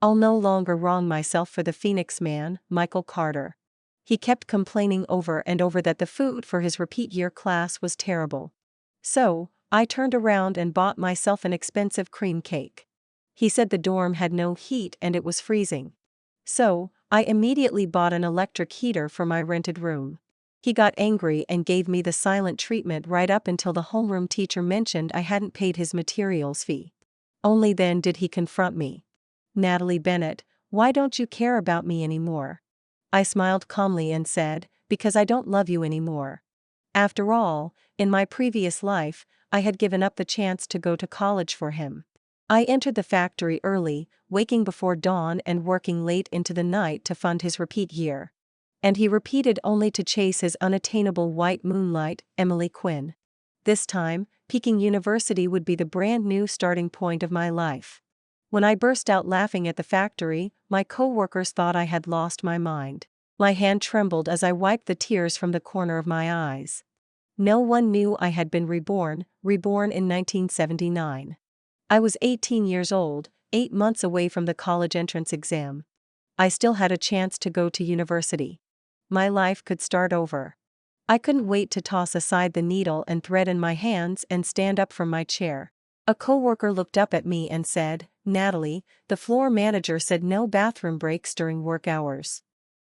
I'll no longer wrong myself for the Phoenix man, Michael Carter. He kept complaining over and over that the food for his repeat year class was terrible. So, I turned around and bought myself an expensive cream cake. He said the dorm had no heat and it was freezing. So, I immediately bought an electric heater for my rented room. He got angry and gave me the silent treatment right up until the homeroom teacher mentioned I hadn't paid his materials fee. Only then did he confront me. "Natalie Bennett, why don't you care about me anymore?" I smiled calmly and said, "Because I don't love you anymore." After all, in my previous life, I had given up the chance to go to college for him. I entered the factory early, waking before dawn and working late into the night to fund his repeat year. And he repeated only to chase his unattainable white moonlight, Emily Quinn. This time, Peking University would be the brand new starting point of my life. When I burst out laughing at the factory, my co-workers thought I had lost my mind. My hand trembled as I wiped the tears from the corner of my eyes. No one knew I had been reborn in 1979. I was 18 years old, 8 months away from the college entrance exam. I still had a chance to go to university. My life could start over. I couldn't wait to toss aside the needle and thread in my hands and stand up from my chair. A coworker looked up at me and said, "Natalie, the floor manager said no bathroom breaks during work hours.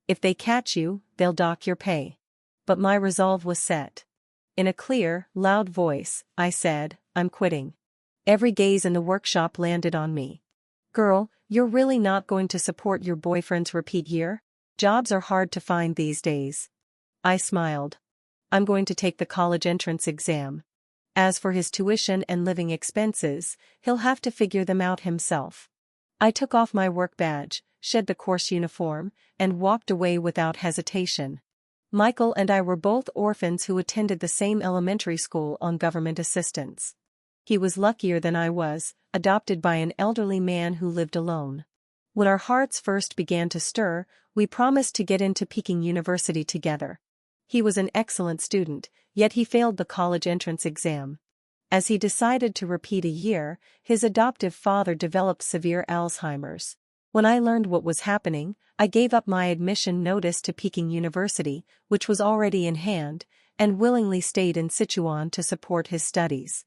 If they catch you, they'll dock your pay." But my resolve was set. In a clear, loud voice, I said, "I'm quitting." Every gaze in the workshop landed on me. "Girl, you're really not going to support your boyfriend's repeat year? Jobs are hard to find these days." I smiled. "I'm going to take the college entrance exam. As for his tuition and living expenses, he'll have to figure them out himself." I took off my work badge, shed the course uniform, and walked away without hesitation. Michael and I were both orphans who attended the same elementary school on government assistance. He was luckier than I was, adopted by an elderly man who lived alone. When our hearts first began to stir, we promised to get into Peking University together. He was an excellent student, yet he failed the college entrance exam. As he decided to repeat a year, his adoptive father developed severe Alzheimer's. When I learned what was happening, I gave up my admission notice to Peking University, which was already in hand, and willingly stayed in Sichuan to support his studies.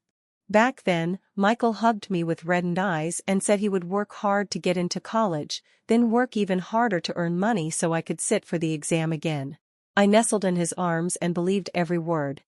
Back then, Michael hugged me with reddened eyes and said he would work hard to get into college, then work even harder to earn money so I could sit for the exam again. I nestled in his arms and believed every word.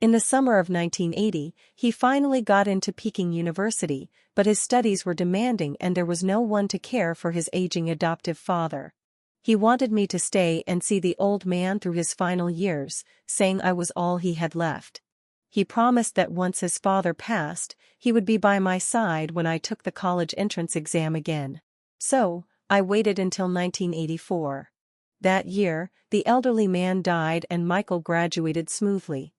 In the summer of 1980, he finally got into Peking University, but his studies were demanding and there was no one to care for his aging adoptive father. He wanted me to stay and see the old man through his final years, saying I was all he had left. He promised that once his father passed, he would be by my side when I took the college entrance exam again. So, I waited until 1984. That year, the elderly man died and Michael graduated smoothly.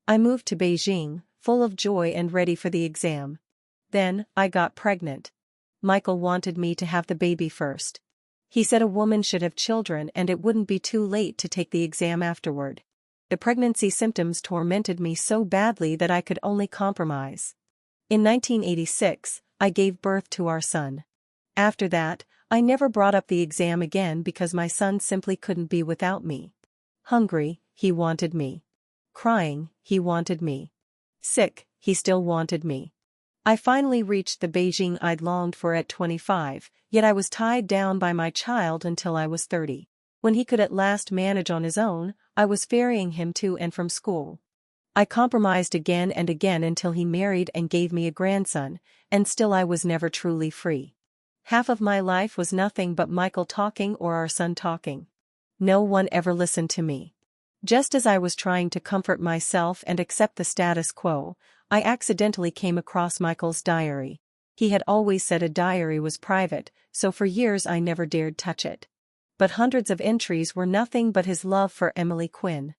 I moved to Beijing, full of joy and ready for the exam. Then, I got pregnant. Michael wanted me to have the baby first. He said a woman should have children and it wouldn't be too late to take the exam afterward. The pregnancy symptoms tormented me so badly that I could only compromise. In 1986, I gave birth to our son. After that, I never brought up the exam again because my son simply couldn't be without me. Hungry, he wanted me. Crying, he wanted me. Sick, he still wanted me. I finally reached the Beijing I'd longed for at 25, yet I was tied down by my child until I was 30. When he could at last manage on his own, I was ferrying him to and from school. I compromised again and again until he married and gave me a grandson, and still I was never truly free. Half of my life was nothing but Michael talking or our son talking. No one ever listened to me. Just as I was trying to comfort myself and accept the status quo, I accidentally came across Michael's diary. He had always said a diary was private, so for years I never dared touch it. But hundreds of entries were nothing but his love for Emily Quinn.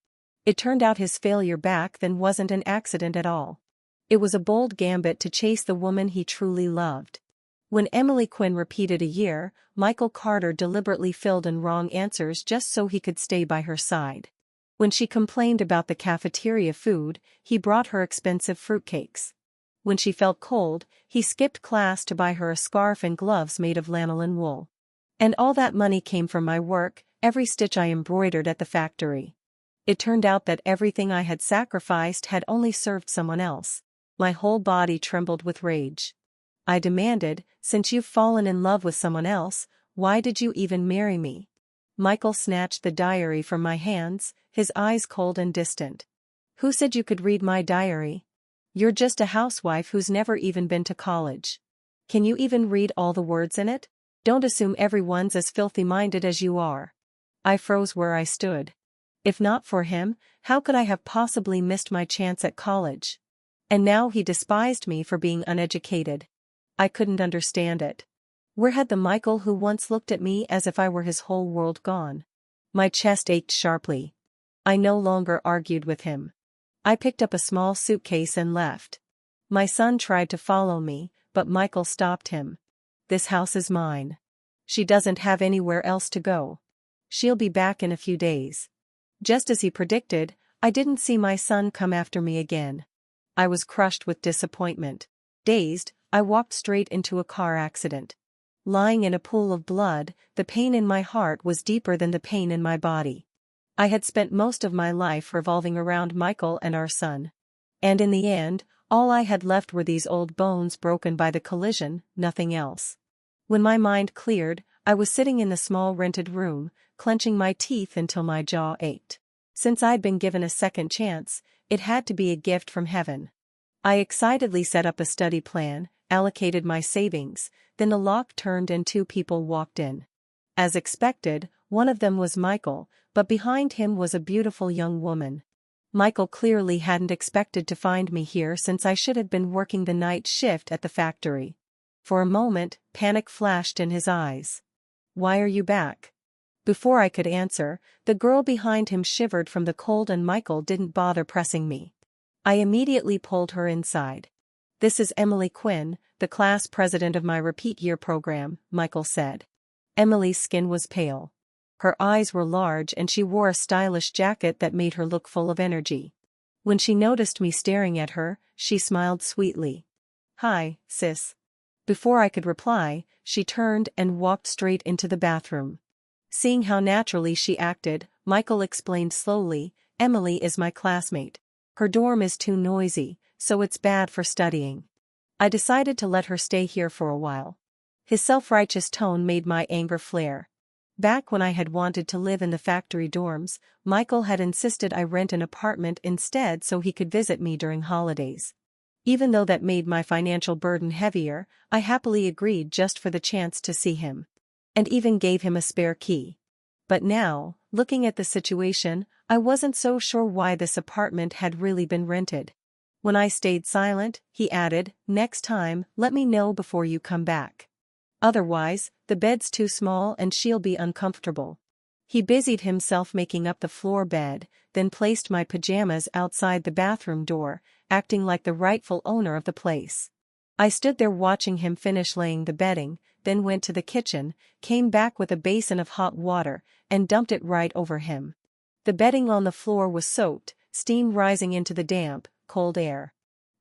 It turned out his failure back then wasn't an accident at all. It was a bold gambit to chase the woman he truly loved. When Emily Quinn repeated a year, Michael Carter deliberately filled in wrong answers just so he could stay by her side. When she complained about the cafeteria food, he brought her expensive fruitcakes. When she felt cold, he skipped class to buy her a scarf and gloves made of lanolin wool. And all that money came from my work, every stitch I embroidered at the factory. It turned out that everything I had sacrificed had only served someone else. My whole body trembled with rage. I demanded, since you've fallen in love with someone else, why did you even marry me? Michael snatched the diary from my hands, his eyes cold and distant. Who said you could read my diary? You're just a housewife who's never even been to college. Can you even read all the words in it? Don't assume everyone's as filthy-minded as you are. I froze where I stood. If not for him, how could I have possibly missed my chance at college? And now he despised me for being uneducated. I couldn't understand it. Where had the Michael who once looked at me as if I were his whole world gone? My chest ached sharply. I no longer argued with him. I picked up a small suitcase and left. My son tried to follow me, but Michael stopped him. This house is mine. She doesn't have anywhere else to go. She'll be back in a few days. Just as he predicted, I didn't see my son come after me again. I was crushed with disappointment. Dazed, I walked straight into a car accident. Lying in a pool of blood, the pain in my heart was deeper than the pain in my body. I had spent most of my life revolving around Michael and our son. And in the end, all I had left were these old bones broken by the collision, nothing else. When my mind cleared, I was sitting in the small rented room, clenching my teeth until my jaw ached. Since I'd been given a second chance, it had to be a gift from heaven. I excitedly set up a study plan, allocated my savings, then the lock turned and two people walked in. As expected, one of them was Michael, but behind him was a beautiful young woman. Michael clearly hadn't expected to find me here since I should have been working the night shift at the factory. For a moment, panic flashed in his eyes. Why are you back? Before I could answer, the girl behind him shivered from the cold and Michael didn't bother pressing me. I immediately pulled her inside. This is Emily Quinn, the class president of my repeat year program, Michael said. Emily's skin was pale. Her eyes were large and she wore a stylish jacket that made her look full of energy. When she noticed me staring at her, she smiled sweetly. Hi, sis. Before I could reply, she turned and walked straight into the bathroom. Seeing how naturally she acted, Michael explained slowly, Emily is my classmate. Her dorm is too noisy, so it's bad for studying. I decided to let her stay here for a while. His self-righteous tone made my anger flare. Back when I had wanted to live in the factory dorms, Michael had insisted I rent an apartment instead so he could visit me during holidays. Even though that made my financial burden heavier, I happily agreed just for the chance to see him. And even gave him a spare key. But now, looking at the situation, I wasn't so sure why this apartment had really been rented. When I stayed silent, he added, next time, let me know before you come back. Otherwise, the bed's too small and she'll be uncomfortable. He busied himself making up the floor bed, then placed my pajamas outside the bathroom door, acting like the rightful owner of the place. I stood there watching him finish laying the bedding, then went to the kitchen, came back with a basin of hot water, and dumped it right over him. The bedding on the floor was soaked, steam rising into the damp, cold air.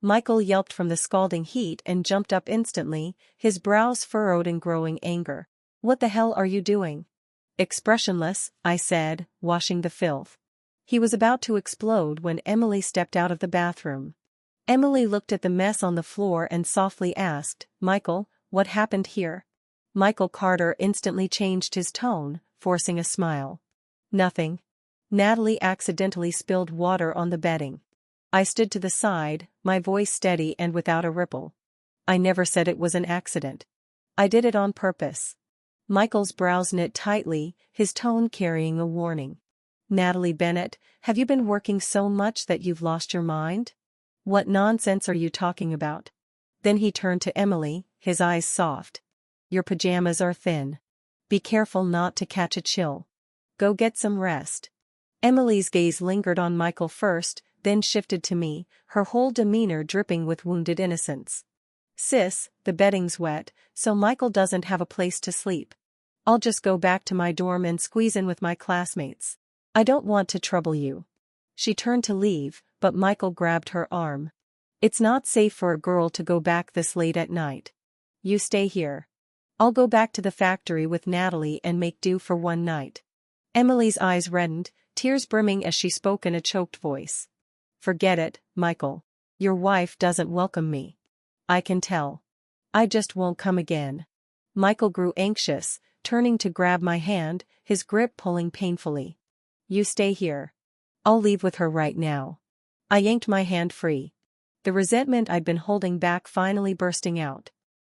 Michael yelped from the scalding heat and jumped up instantly, his brows furrowed in growing anger. What the hell are you doing? Expressionless, I said, washing the filth. He was about to explode when Emily stepped out of the bathroom. Emily looked at the mess on the floor and softly asked, Michael, what happened here? Michael Carter instantly changed his tone, forcing a smile. Nothing. Natalie accidentally spilled water on the bedding. I stood to the side, my voice steady and without a ripple. I never said it was an accident. I did it on purpose. Michael's brows knit tightly, his tone carrying a warning. Natalie Bennett, have you been working so much that you've lost your mind? What nonsense are you talking about? Then he turned to Emily, his eyes soft. Your pajamas are thin. Be careful not to catch a chill. Go get some rest. Emily's gaze lingered on Michael first, then shifted to me, her whole demeanor dripping with wounded innocence. Sis, the bedding's wet, so Michael doesn't have a place to sleep. I'll just go back to my dorm and squeeze in with my classmates. I don't want to trouble you. She turned to leave, but Michael grabbed her arm. It's not safe for a girl to go back this late at night. You stay here. I'll go back to the factory with Natalie and make do for one night. Emily's eyes reddened, tears brimming as she spoke in a choked voice. Forget it, Michael. Your wife doesn't welcome me. I can tell. I just won't come again. Michael grew anxious, turning to grab my hand, his grip pulling painfully. You stay here. I'll leave with her right now. I yanked my hand free. The resentment I'd been holding back finally bursting out.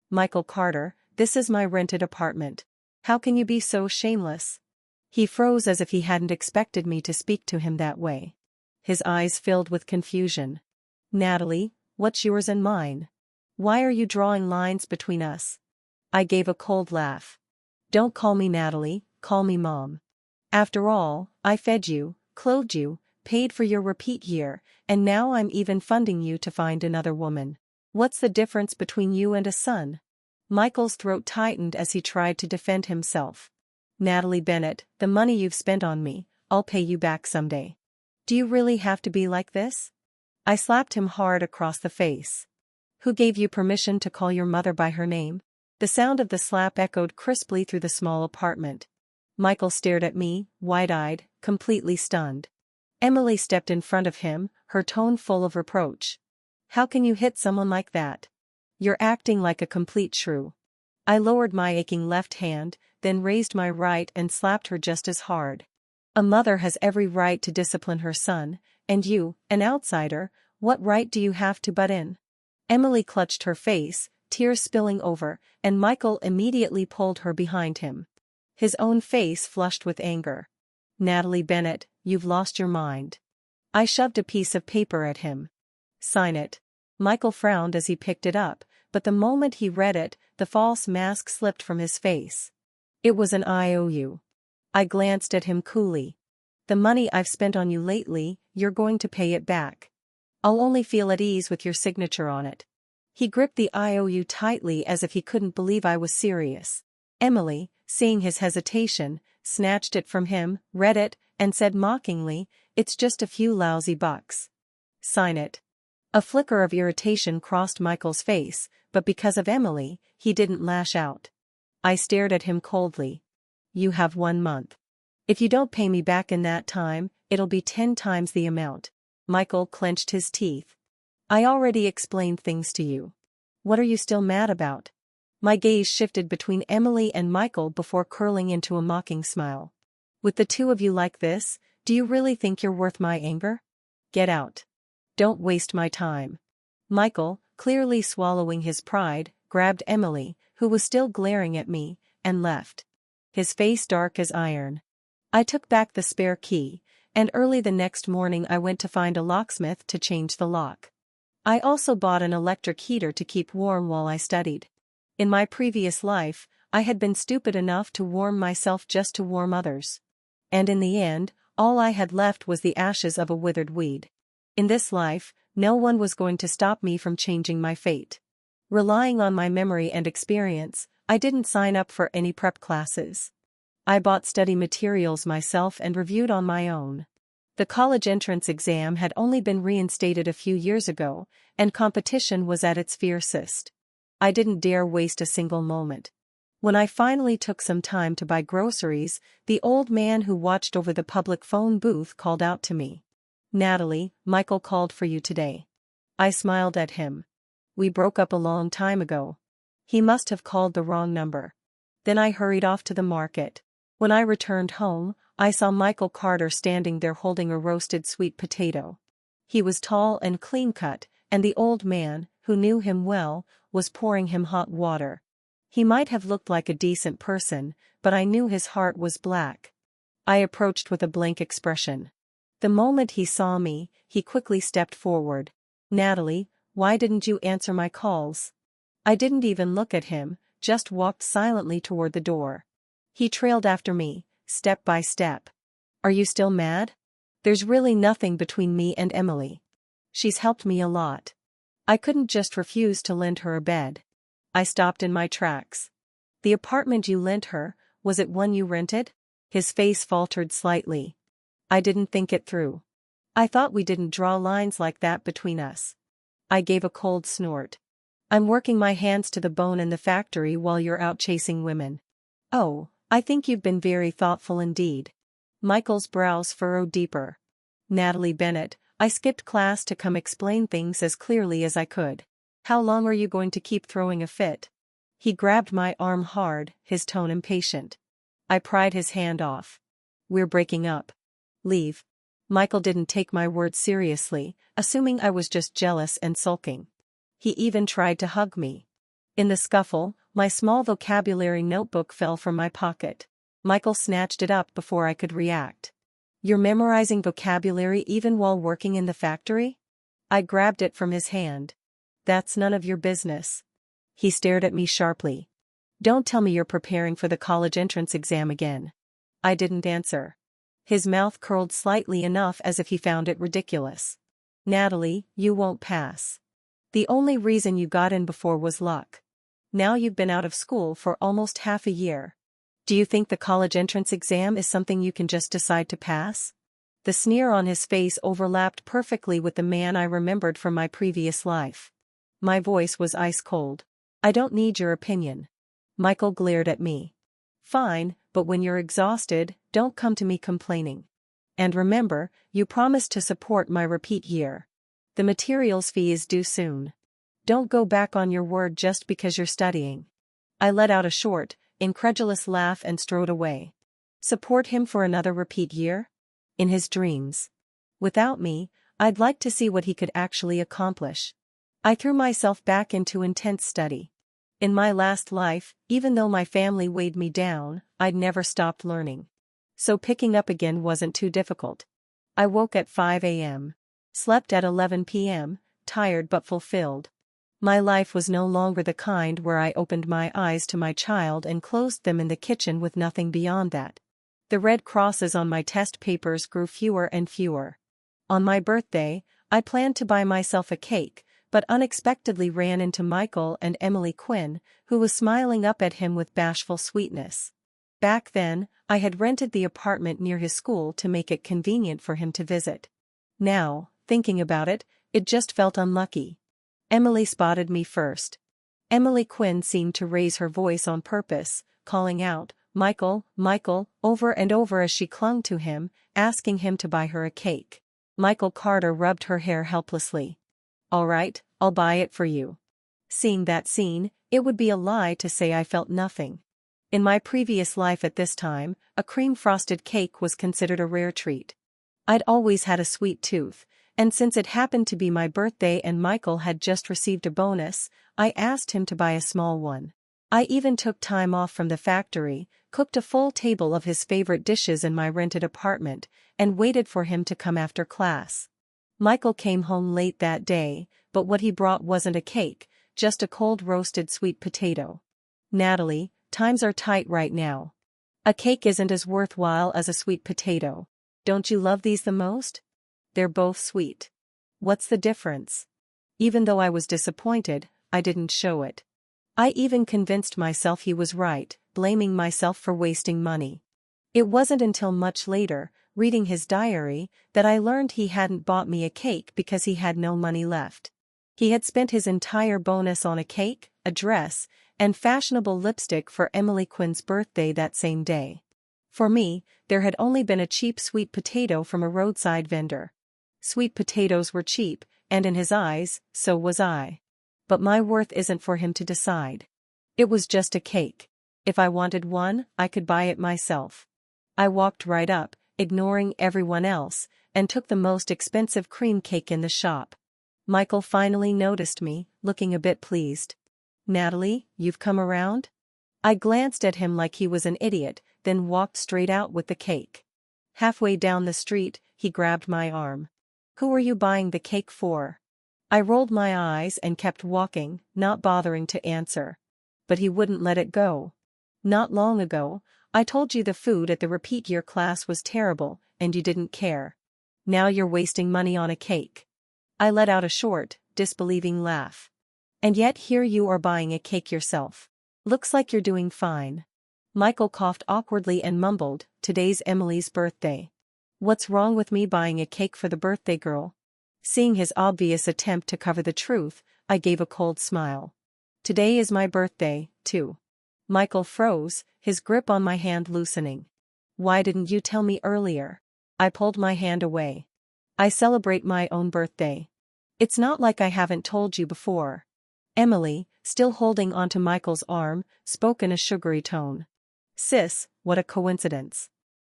Michael Carter, this is my rented apartment. How can you be so shameless? He froze as if he hadn't expected me to speak to him that way. His eyes filled with confusion. Natalie, what's yours and mine? Why are you drawing lines between us? I gave a cold laugh. Don't call me Natalie, call me Mom. After all, I fed you, clothed you, paid for your repeat year, and now I'm even funding you to find another woman. What's the difference between you and a son? Michael's throat tightened as he tried to defend himself. Natalie Bennett, the money you've spent on me, I'll pay you back someday. Do you really have to be like this? I slapped him hard across the face. Who gave you permission to call your mother by her name? The sound of the slap echoed crisply through the small apartment. Michael stared at me, wide-eyed, completely stunned. Emily stepped in front of him, her tone full of reproach. How can you hit someone like that? You're acting like a complete shrew. I lowered my aching left hand, then raised my right and slapped her just as hard. A mother has every right to discipline her son, and you, an outsider, what right do you have to butt in? Emily clutched her face, tears spilling over, and Michael immediately pulled her behind him. His own face flushed with anger. Natalie Bennett, you've lost your mind. I shoved a piece of paper at him. Sign it. Michael frowned as he picked it up, but the moment he read it, the false mask slipped from his face. It was an IOU. I glanced at him coolly. The money I've spent on you lately, you're going to pay it back. I'll only feel at ease with your signature on it. He gripped the IOU tightly as if he couldn't believe I was serious. Emily, seeing his hesitation, snatched it from him, read it, and said mockingly, it's just a few lousy bucks. Sign it. A flicker of irritation crossed Michael's face, but because of Emily, he didn't lash out. I stared at him coldly. You have 1 month. If you don't pay me back in that time, it'll be 10 times the amount. Michael clenched his teeth. I already explained things to you. What are you still mad about? My gaze shifted between Emily and Michael before curling into a mocking smile. With the two of you like this, do you really think you're worth my anger? Get out. Don't waste my time. Michael, clearly swallowing his pride, grabbed Emily, who was still glaring at me, and left. His face dark as iron. I took back the spare key, and early the next morning I went to find a locksmith to change the lock. I also bought an electric heater to keep warm while I studied. In my previous life, I had been stupid enough to warm myself just to warm others. And in the end, all I had left was the ashes of a withered weed. In this life, no one was going to stop me from changing my fate. Relying on my memory and experience, I didn't sign up for any prep classes. I bought study materials myself and reviewed on my own. The college entrance exam had only been reinstated a few years ago, and competition was at its fiercest. I didn't dare waste a single moment. When I finally took some time to buy groceries, the old man who watched over the public phone booth called out to me. Natalie, Michael called for you today. I smiled at him. We broke up a long time ago. He must have called the wrong number. Then I hurried off to the market. When I returned home, I saw Michael Carter standing there holding a roasted sweet potato. He was tall and clean-cut, and the old man, who knew him well, was pouring him hot water. He might have looked like a decent person, but I knew his heart was black. I approached with a blank expression. The moment he saw me, he quickly stepped forward. Natalie, why didn't you answer my calls? I didn't even look at him, just walked silently toward the door. He trailed after me, step by step. Are you still mad? There's really nothing between me and Emily. She's helped me a lot. I couldn't just refuse to lend her a bed. I stopped in my tracks. The apartment you lent her, was it one you rented? His face faltered slightly. I didn't think it through. I thought we didn't draw lines like that between us. I gave a cold snort. I'm working my hands to the bone in the factory while you're out chasing women. Oh, I think you've been very thoughtful indeed. Michael's brows furrowed deeper. Natalie Bennett, I skipped class to come explain things as clearly as I could. How long are you going to keep throwing a fit? He grabbed my arm hard, his tone impatient. I pried his hand off. We're breaking up. Leave. Michael didn't take my words seriously, assuming I was just jealous and sulking. He even tried to hug me. In the scuffle, my small vocabulary notebook fell from my pocket. Michael snatched it up before I could react. You're memorizing vocabulary even while working in the factory? I grabbed it from his hand. That's none of your business. He stared at me sharply. Don't tell me you're preparing for the college entrance exam again. I didn't answer. His mouth curled slightly enough as if he found it ridiculous. Natalie, you won't pass. The only reason you got in before was luck. Now you've been out of school for almost half a year. Do you think the college entrance exam is something you can just decide to pass? The sneer on his face overlapped perfectly with the man I remembered from my previous life. My voice was ice cold. I don't need your opinion. Michael glared at me. Fine, but when you're exhausted, don't come to me complaining. And remember, you promised to support my repeat year. The materials fee is due soon. Don't go back on your word just because you're studying. I let out a short, incredulous laugh and strode away. Support him for another repeat year? In his dreams. Without me, I'd like to see what he could actually accomplish. I threw myself back into intense study. In my last life, even though my family weighed me down, I'd never stopped learning. So picking up again wasn't too difficult. I woke at 5 a.m. Slept at 11 p.m., tired but fulfilled. My life was no longer the kind where I opened my eyes to my child and closed them in the kitchen with nothing beyond that. The red crosses on my test papers grew fewer and fewer. On my birthday, I planned to buy myself a cake, but unexpectedly ran into Michael and Emily Quinn, who was smiling up at him with bashful sweetness. Back then, I had rented the apartment near his school to make it convenient for him to visit. Now, thinking about it, it just felt unlucky. Emily spotted me first. Emily Quinn seemed to raise her voice on purpose, calling out, "Michael, Michael," over and over as she clung to him, asking him to buy her a cake. Michael Carter rubbed her hair helplessly. All right, I'll buy it for you. Seeing that scene, it would be a lie to say I felt nothing. In my previous life at this time, a cream-frosted cake was considered a rare treat. I'd always had a sweet tooth, and since it happened to be my birthday and Michael had just received a bonus, I asked him to buy a small one. I even took time off from the factory, cooked a full table of his favorite dishes in my rented apartment, and waited for him to come after class. Michael came home late that day, but what he brought wasn't a cake, just a cold roasted sweet potato. Natalie, times are tight right now. A cake isn't as worthwhile as a sweet potato. Don't you love these the most? They're both sweet. What's the difference? Even though I was disappointed, I didn't show it. I even convinced myself he was right, blaming myself for wasting money. It wasn't until much later, reading his diary, that I learned he hadn't bought me a cake because he had no money left. He had spent his entire bonus on a cake, a dress, and fashionable lipstick for Emily Quinn's birthday that same day. For me, there had only been a cheap sweet potato from a roadside vendor. Sweet potatoes were cheap, and in his eyes, so was I. But my worth isn't for him to decide. It was just a cake. If I wanted one, I could buy it myself. I walked right up, ignoring everyone else, and took the most expensive cream cake in the shop. Michael finally noticed me, looking a bit pleased. Natalie, you've come around? I glanced at him like he was an idiot, then walked straight out with the cake. Halfway down the street, he grabbed my arm. Who are you buying the cake for? I rolled my eyes and kept walking, not bothering to answer. But he wouldn't let it go. Not long ago, I told you the food at the repeat year class was terrible, and you didn't care. Now you're wasting money on a cake. I let out a short, disbelieving laugh. And yet here you are buying a cake yourself. Looks like you're doing fine. Michael coughed awkwardly and mumbled, today's Emily's birthday. What's wrong with me buying a cake for the birthday girl? Seeing his obvious attempt to cover the truth, I gave a cold smile. Today is my birthday, too. Michael froze, his grip on my hand loosening. Why didn't you tell me earlier? I pulled my hand away. I celebrate my own birthday. It's not like I haven't told you before. Emily, still holding onto Michael's arm, spoke in a sugary tone. Sis, what a coincidence.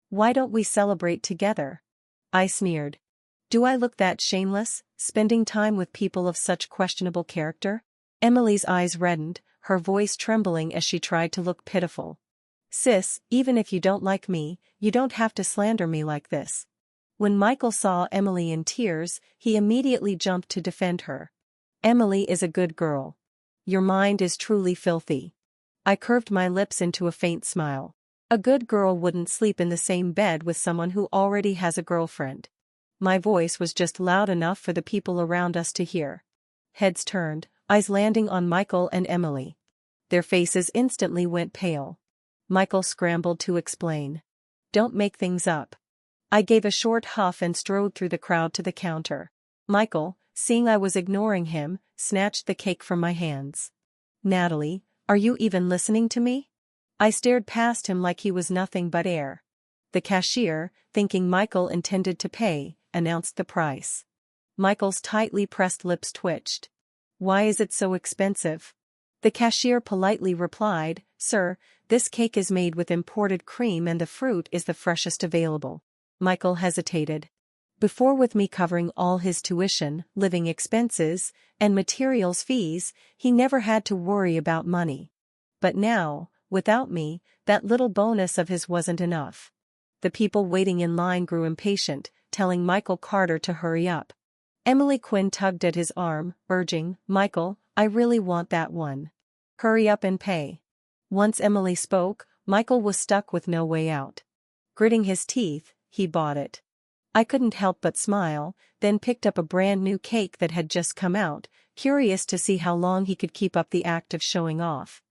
Why don't we celebrate together? I sneered. Do I look that shameless, spending time with people of such questionable character? Emily's eyes reddened, her voice trembling as she tried to look pitiful. Sis, even if you don't like me, you don't have to slander me like this. When Michael saw Emily in tears, he immediately jumped to defend her. Emily is a good girl. Your mind is truly filthy. I curved my lips into a faint smile. A good girl wouldn't sleep in the same bed with someone who already has a girlfriend. My voice was just loud enough for the people around us to hear. Heads turned, eyes landing on Michael and Emily. Their faces instantly went pale. Michael scrambled to explain. Don't make things up. I gave a short huff and strode through the crowd to the counter. Michael, seeing I was ignoring him, snatched the cake from my hands. Natalie, are you even listening to me? I stared past him like he was nothing but air. The cashier, thinking Michael intended to pay, announced the price. Michael's tightly pressed lips twitched. Why is it so expensive? The cashier politely replied, Sir, this cake is made with imported cream and the fruit is the freshest available. Michael hesitated. Before, with me covering all his tuition, living expenses, and materials fees, he never had to worry about money. But now, without me, that little bonus of his wasn't enough. The people waiting in line grew impatient, telling Michael Carter to hurry up. Emily Quinn tugged at his arm, urging, Michael, I really want that one. Hurry up and pay. Once Emily spoke, Michael was stuck with no way out. Gritting his teeth, he bought it. I couldn't help but smile, then picked up a brand new cake that had just come out, curious to see how long he could keep up the act of showing off.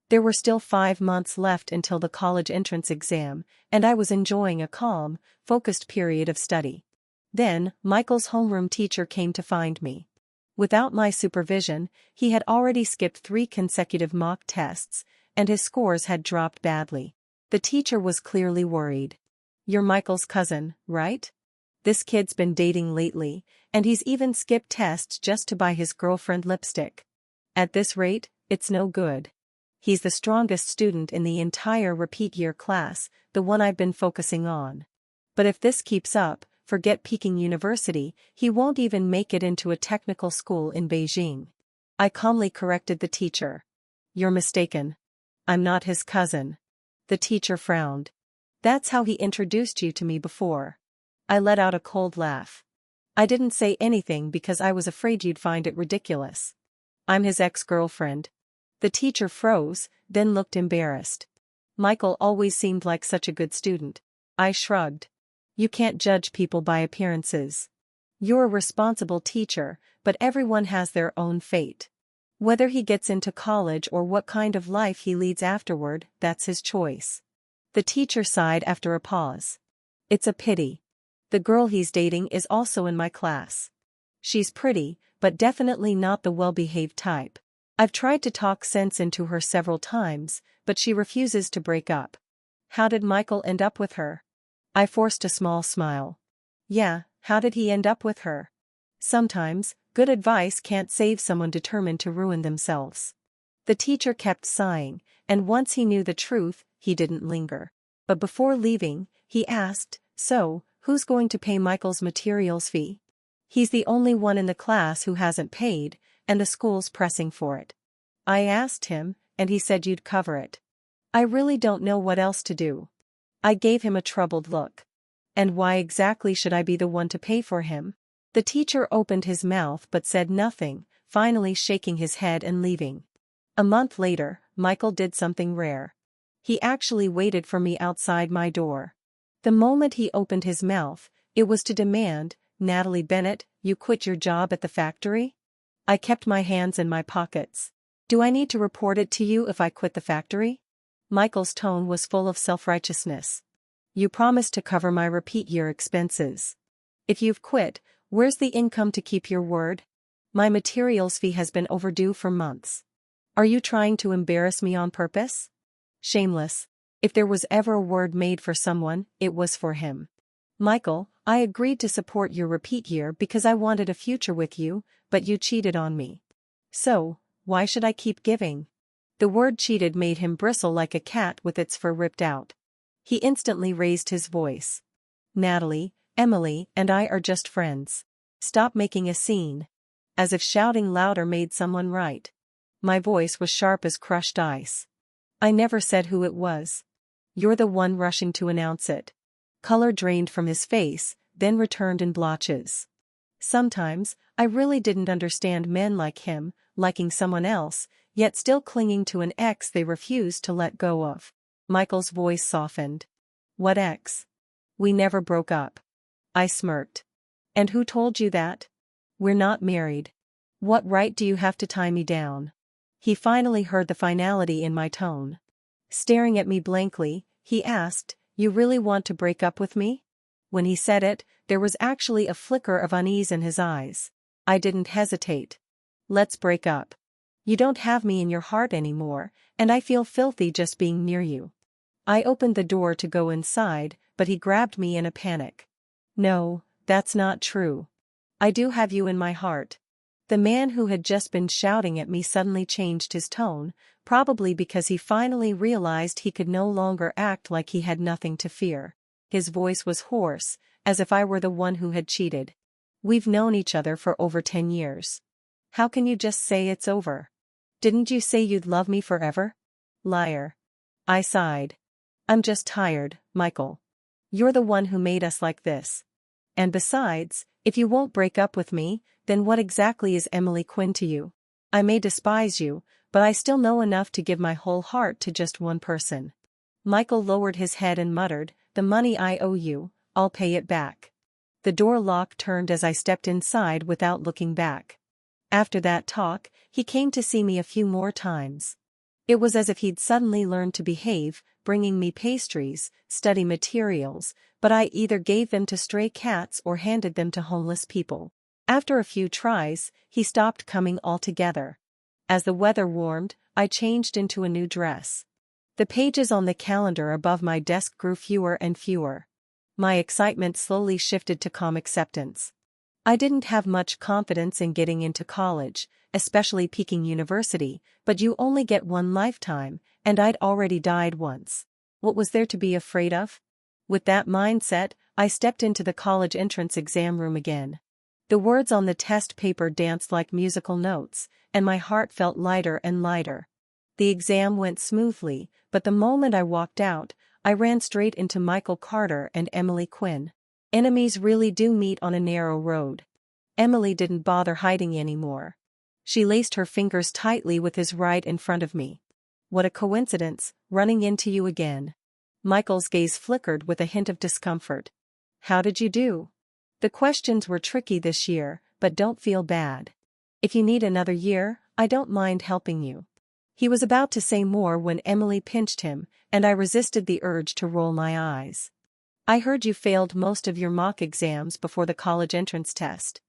There were still 5 months left until the college entrance exam, and I was enjoying a calm, focused period of study. Then, Michael's homeroom teacher came to find me. Without my supervision, he had already skipped 3 consecutive mock tests, and his scores had dropped badly. The teacher was clearly worried. You're Michael's cousin, right? This kid's been dating lately, and he's even skipped tests just to buy his girlfriend lipstick. At this rate, it's no good. He's the strongest student in the entire repeat year class, the one I've been focusing on. But if this keeps up, forget Peking University, he won't even make it into a technical school in Beijing. I calmly corrected the teacher. You're mistaken. I'm not his cousin. The teacher frowned. That's how he introduced you to me before. I let out a cold laugh. I didn't say anything because I was afraid you'd find it ridiculous. I'm his ex-girlfriend. The teacher froze, then looked embarrassed. Michael always seemed like such a good student. I shrugged. You can't judge people by appearances. You're a responsible teacher, but everyone has their own fate. Whether he gets into college or what kind of life he leads afterward, that's his choice. The teacher sighed after a pause. It's a pity. The girl he's dating is also in my class. She's pretty, but definitely not the well-behaved type. I've tried to talk sense into her several times, but she refuses to break up. How did Michael end up with her? I forced a small smile. Yeah, how did he end up with her? Sometimes, good advice can't save someone determined to ruin themselves. The teacher kept sighing, and once he knew the truth, he didn't linger. But before leaving, he asked, So, who's going to pay Michael's materials fee? He's the only one in the class who hasn't paid, and the school's pressing for it. I asked him, and he said you'd cover it. I really don't know what else to do. I gave him a troubled look. And why exactly should I be the one to pay for him? The teacher opened his mouth but said nothing, finally shaking his head and leaving. A month later, Michael did something rare. He actually waited for me outside my door. The moment he opened his mouth, it was to demand, Natalie Bennett, you quit your job at the factory? I kept my hands in my pockets. Do I need to report it to you if I quit the factory? Michael's tone was full of self-righteousness. You promised to cover my repeat year expenses. If you've quit, where's the income to keep your word? My materials fee has been overdue for months. Are you trying to embarrass me on purpose? Shameless. If there was ever a word made for someone, it was for him. Michael, I agreed to support your repeat year because I wanted a future with you, but you cheated on me. So, why should I keep giving? The word cheated made him bristle like a cat with its fur ripped out. He instantly raised his voice. Natalie, Emily, and I are just friends. Stop making a scene. As if shouting louder made someone right. My voice was sharp as crushed ice. I never said who it was. You're the one rushing to announce it. Color drained from his face, then returned in blotches. Sometimes, I really didn't understand men like him, liking someone else, yet still clinging to an ex they refused to let go of. Michael's voice softened. What ex? We never broke up. I smirked. And who told you that? We're not married. What right do you have to tie me down? He finally heard the finality in my tone. Staring at me blankly, he asked, You really want to break up with me? When he said it, there was actually a flicker of unease in his eyes. I didn't hesitate. Let's break up. You don't have me in your heart anymore, and I feel filthy just being near you. I opened the door to go inside, but he grabbed me in a panic. No, that's not true. I do have you in my heart. The man who had just been shouting at me suddenly changed his tone, probably because he finally realized he could no longer act like he had nothing to fear. His voice was hoarse, as if I were the one who had cheated. We've known each other for over 10 years. How can you just say it's over? Didn't you say you'd love me forever? Liar. I sighed. I'm just tired, Michael. You're the one who made us like this. And besides, if you won't break up with me, then what exactly is Emily Quinn to you? I may despise you, but I still know enough to give my whole heart to just one person. Michael lowered his head and muttered, The money I owe you, I'll pay it back. The door lock turned as I stepped inside without looking back. After that talk, he came to see me a few more times. It was as if he'd suddenly learned to behave, bringing me pastries, study materials, but I either gave them to stray cats or handed them to homeless people. After a few tries, he stopped coming altogether. As the weather warmed, I changed into a new dress. The pages on the calendar above my desk grew fewer and fewer. My excitement slowly shifted to calm acceptance. I didn't have much confidence in getting into college, especially Peking University, but you only get one lifetime, and I'd already died once. What was there to be afraid of? With that mindset, I stepped into the college entrance exam room again. The words on the test paper danced like musical notes, and my heart felt lighter and lighter. The exam went smoothly, but the moment I walked out, I ran straight into Michael Carter and Emily Quinn. Enemies really do meet on a narrow road. Emily didn't bother hiding anymore. She laced her fingers tightly with his right in front of me. What a coincidence, running into you again. Michael's gaze flickered with a hint of discomfort. How did you do? The questions were tricky this year, but don't feel bad. If you need another year, I don't mind helping you. He was about to say more when Emily pinched him, and I resisted the urge to roll my eyes. I heard you failed most of your mock exams before the college entrance test.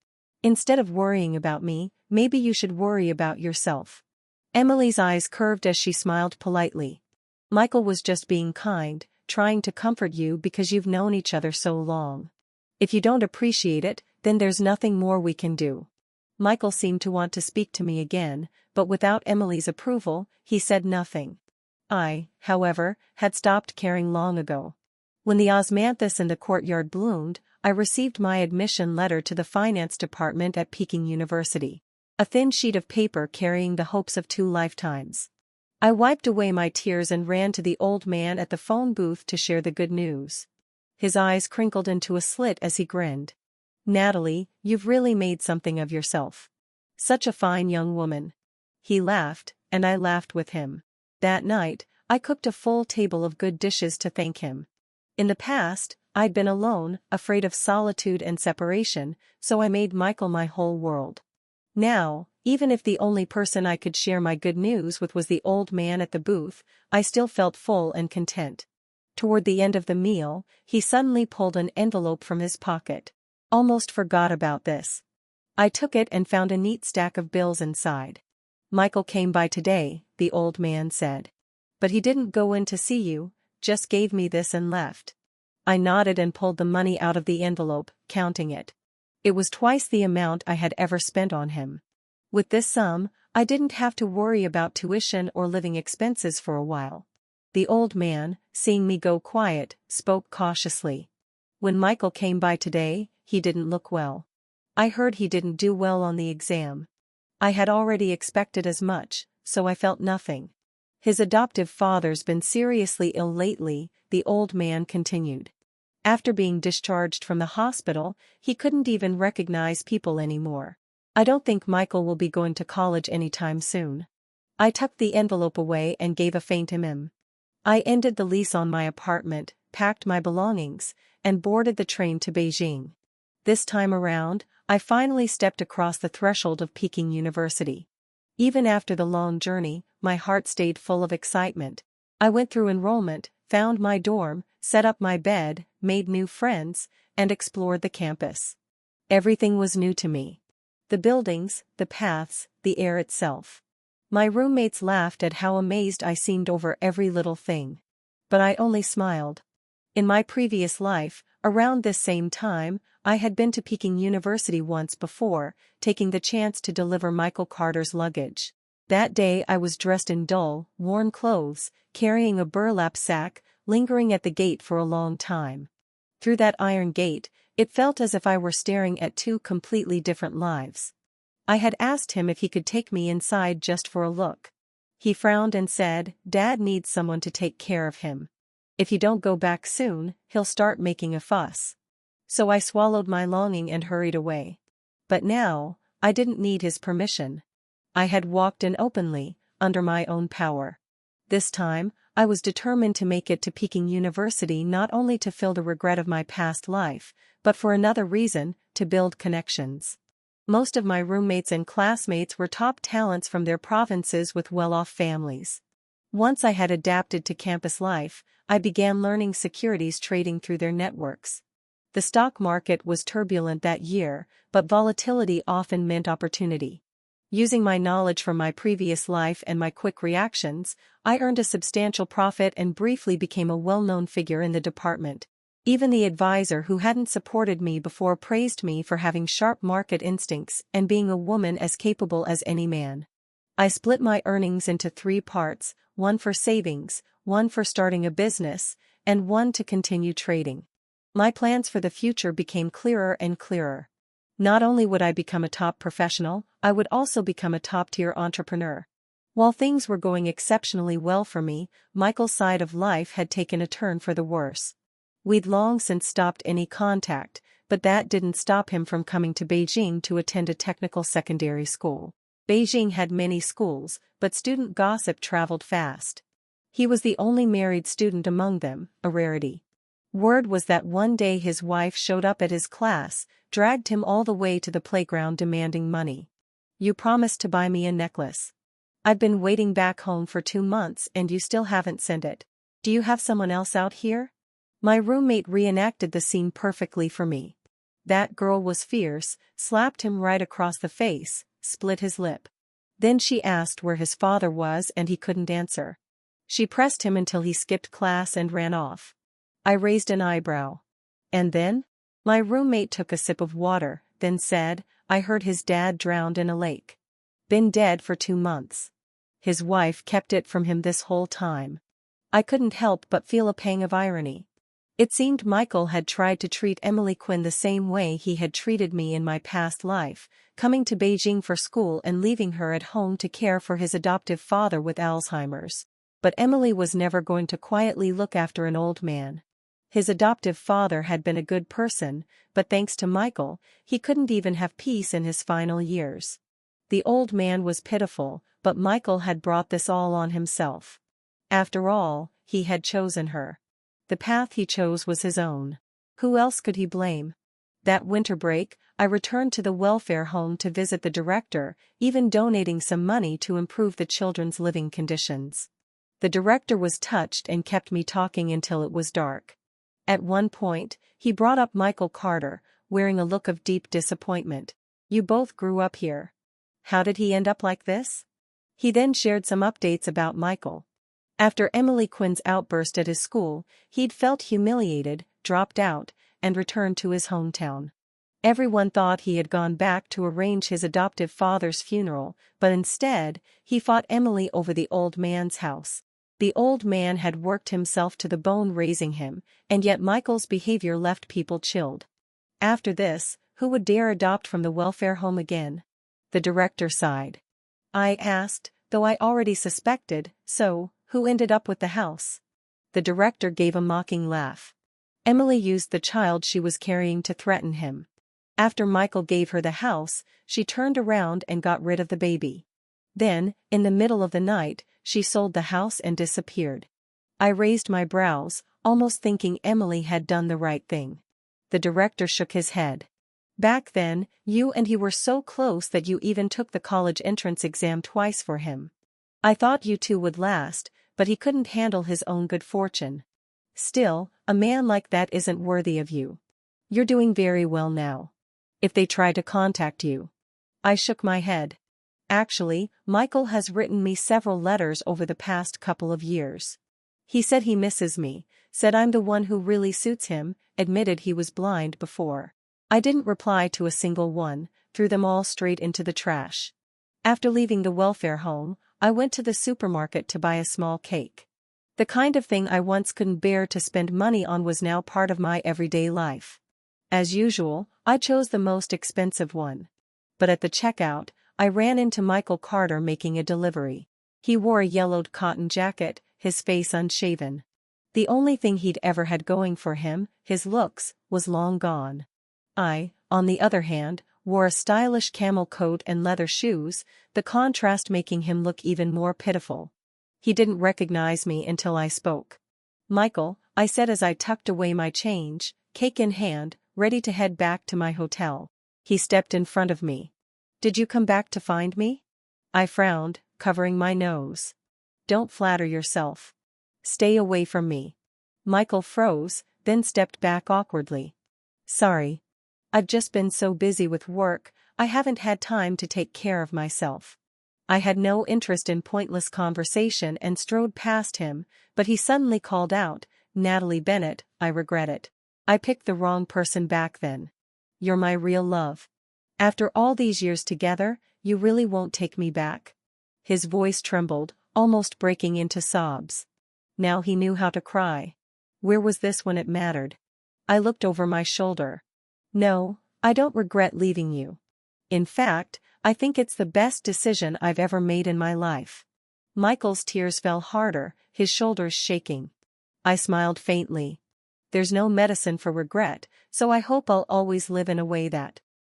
Instead of worrying about me, maybe you should worry about yourself. Emily's eyes curved as she smiled politely. Michael was just being kind, trying to comfort you because you've known each other so long. If you don't appreciate it, then there's nothing more we can do. Michael seemed to want to speak to me again, but without Emily's approval, he said nothing. I, however, had stopped caring long ago. When the osmanthus in the courtyard bloomed, I received my admission letter to the finance department at Peking University. A thin sheet of paper carrying the hopes of 2 lifetimes. I wiped away my tears and ran to the old man at the phone booth to share the good news. His eyes crinkled into a slit as he grinned. Natalie, you've really made something of yourself. Such a fine young woman. He laughed, and I laughed with him. That night, I cooked a full table of good dishes to thank him. In the past, I'd been alone, afraid of solitude and separation, so I made Michael my whole world. Now, even if the only person I could share my good news with was the old man at the booth, I still felt full and content. Toward the end of the meal, he suddenly pulled an envelope from his pocket. Almost forgot about this. I took it and found a neat stack of bills inside. Michael came by today, the old man said. But he didn't go in to see you, just gave me this and left. I nodded and pulled the money out of the envelope, counting it. It was twice the amount I had ever spent on him. With this sum, I didn't have to worry about tuition or living expenses for a while. The old man, seeing me go quiet, spoke cautiously. When Michael came by today, he didn't look well. I heard he didn't do well on the exam. I had already expected as much, so I felt nothing. His adoptive father's been seriously ill lately, the old man continued. After being discharged from the hospital, he couldn't even recognize people anymore. I don't think Michael will be going to college anytime soon. I tucked the envelope away and gave a faint I ended the lease on my apartment, packed my belongings, and boarded the train to Beijing. This time around, I finally stepped across the threshold of Peking University. Even after the long journey, my heart stayed full of excitement. I went through enrollment, found my dorm, set up my bed, made new friends, and explored the campus. Everything was new to me. The buildings, the paths, the air itself. My roommates laughed at how amazed I seemed over every little thing. But I only smiled. In my previous life, around this same time, I had been to Peking University once before, taking the chance to deliver Michael Carter's luggage. That day I was dressed in dull, worn clothes, carrying a burlap sack, lingering at the gate for a long time. Through that iron gate, it felt as if I were staring at two completely different lives. I had asked him if he could take me inside just for a look. He frowned and said, "Dad needs someone to take care of him. If you don't go back soon, he'll start making a fuss." So I swallowed my longing and hurried away. But now, I didn't need his permission. I had walked in openly, under my own power. This time, I was determined to make it to Peking University not only to fill the regret of my past life, but for another reason, to build connections. Most of my roommates and classmates were top talents from their provinces with well-off families. Once I had adapted to campus life, I began learning securities trading through their networks. The stock market was turbulent that year, but volatility often meant opportunity. Using my knowledge from my previous life and my quick reactions, I earned a substantial profit and briefly became a well-known figure in the department. Even the advisor who hadn't supported me before praised me for having sharp market instincts and being a woman as capable as any man. I split my earnings into 3 parts, one for savings, one for starting a business, and one to continue trading. My plans for the future became clearer and clearer. Not only would I become a top professional, I would also become a top-tier entrepreneur. While things were going exceptionally well for me, Michael's side of life had taken a turn for the worse. We'd long since stopped any contact, but that didn't stop him from coming to Beijing to attend a technical secondary school. Beijing had many schools, but student gossip traveled fast. He was the only married student among them, a rarity. Word was that one day his wife showed up at his class, dragged him all the way to the playground demanding money. "You promised to buy me a necklace. I've been waiting back home for 2 months and you still haven't sent it. Do you have someone else out here?" My roommate reenacted the scene perfectly for me. That girl was fierce, slapped him right across the face, split his lip. Then she asked where his father was and he couldn't answer. She pressed him until he skipped class and ran off. I raised an eyebrow. "And then?" My roommate took a sip of water, then said, "I heard his dad drowned in a lake. Been dead for 2 months. His wife kept it from him this whole time." I couldn't help but feel a pang of irony. It seemed Michael had tried to treat Emily Quinn the same way he had treated me in my past life, coming to Beijing for school and leaving her at home to care for his adoptive father with Alzheimer's. But Emily was never going to quietly look after an old man. His adoptive father had been a good person, but thanks to Michael, he couldn't even have peace in his final years. The old man was pitiful, but Michael had brought this all on himself. After all, he had chosen her. The path he chose was his own. Who else could he blame? That winter break, I returned to the welfare home to visit the director, even donating some money to improve the children's living conditions. The director was touched and kept me talking until it was dark. At one point, he brought up Michael Carter, wearing a look of deep disappointment. "You both grew up here. How did he end up like this?" He then shared some updates about Michael. After Emily Quinn's outburst at his school, he'd felt humiliated, dropped out, and returned to his hometown. Everyone thought he had gone back to arrange his adoptive father's funeral, but instead, he fought Emily over the old man's house. The old man had worked himself to the bone raising him, and yet Michael's behavior left people chilled. After this, who would dare adopt from the welfare home again? The director sighed. I asked, though I already suspected, so, who ended up with the house? The director gave a mocking laugh. Emily used the child she was carrying to threaten him. After Michael gave her the house, she turned around and got rid of the baby. Then, in the middle of the night, she sold the house and disappeared. I raised my brows, almost thinking Emily had done the right thing. The director shook his head. Back then, you and he were so close that you even took the college entrance exam twice for him. I thought you two would last, but he couldn't handle his own good fortune. Still, a man like that isn't worthy of you. You're doing very well now. If they try to contact you. I shook my head. Actually, Michael has written me several letters over the past couple of years. He said he misses me, said I'm the one who really suits him, admitted he was blind before. I didn't reply to a single one, threw them all straight into the trash. After leaving the welfare home, I went to the supermarket to buy a small cake. The kind of thing I once couldn't bear to spend money on was now part of my everyday life. As usual, I chose the most expensive one. But at the checkout, I ran into Michael Carter making a delivery. He wore a yellowed cotton jacket, his face unshaven. The only thing he'd ever had going for him, his looks, was long gone. I, on the other hand, wore a stylish camel coat and leather shoes, the contrast making him look even more pitiful. He didn't recognize me until I spoke. Michael, I said as I tucked away my change, cake in hand, ready to head back to my hotel. He stepped in front of me. Did you come back to find me? I frowned, covering my nose. Don't flatter yourself. Stay away from me. Michael froze, then stepped back awkwardly. Sorry. I've just been so busy with work, I haven't had time to take care of myself. I had no interest in pointless conversation and strode past him, but he suddenly called out, Natalie Bennett, I regret it. I picked the wrong person back then. You're my real love. After all these years together, you really won't take me back. His voice trembled, almost breaking into sobs. Now he knew how to cry. Where was this when it mattered? I looked over my shoulder. No, I don't regret leaving you. In fact, I think it's the best decision I've ever made in my life. Michael's tears fell harder, his shoulders shaking. I smiled faintly. There's no medicine for regret, so I hope I'll always live in a way that